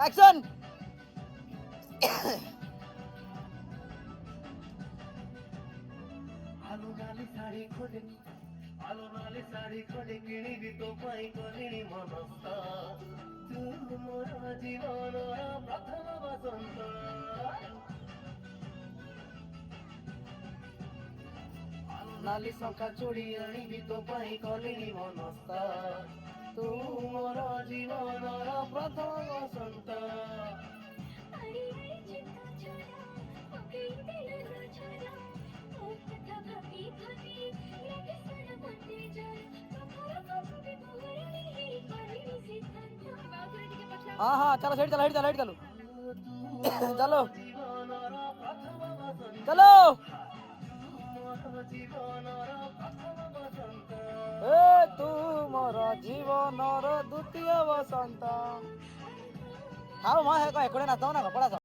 Action. ଆଲୋ ନାଲି ଶାଢ଼ୀ ଖୋଜେ ଆଲୋ ନାଲି ଶାଢ଼ୀ ଖୋଜେ କିଣିବି ତୋ ପାଇଁ କଲିଣି ମନସ୍ଥ ତୁ ମୋର ଜୀବନର ପ୍ରଥମ ବସନ୍ତ ନାଲି ଶଙ୍ଖା ଚୁଡ଼ି ଆଣିବି ତୋ ପାଇଁ କଲିଣି ମନସ୍ଥ ତୁ ମୋର ଜୀବନର ପ୍ରଥମ ବସନ୍ତ ଆଡି ଆଡି ଚିନ୍ତା ଛଡ଼ା ପକେଇ ଦେଲା ଛଡ଼ା ତୋ କଥା ଭାବି ଭାବି ଲାଗେ ସାରା ମତେ ଜଳ ତୋର କବି ମୋହରରେ ହେଇ କରିବି ସିଦ୍ଧାନ୍ତ ବାଉତରେ ଟିକେ ପଛା ହଁ ହଁ ଚାଲ ସେଇଠି ଚାଲ ସେଇଠି ଚାଲ ସେଇଠି ଚାଲ ଚାલો ଜୀବନର ପ୍ରଥମ ବସନ୍ତ ଚାଲୋ। ମୋର ଜୀବନର ପ୍ରଥମ ବସନ୍ତ ଏ ତୁ ମୋର ଜୀବନର ଦ୍ୱିତୀୟ ବସନ୍ତ। ଥାଉ ମା ଏକଡେ ନାଚ ନା ପଳାସ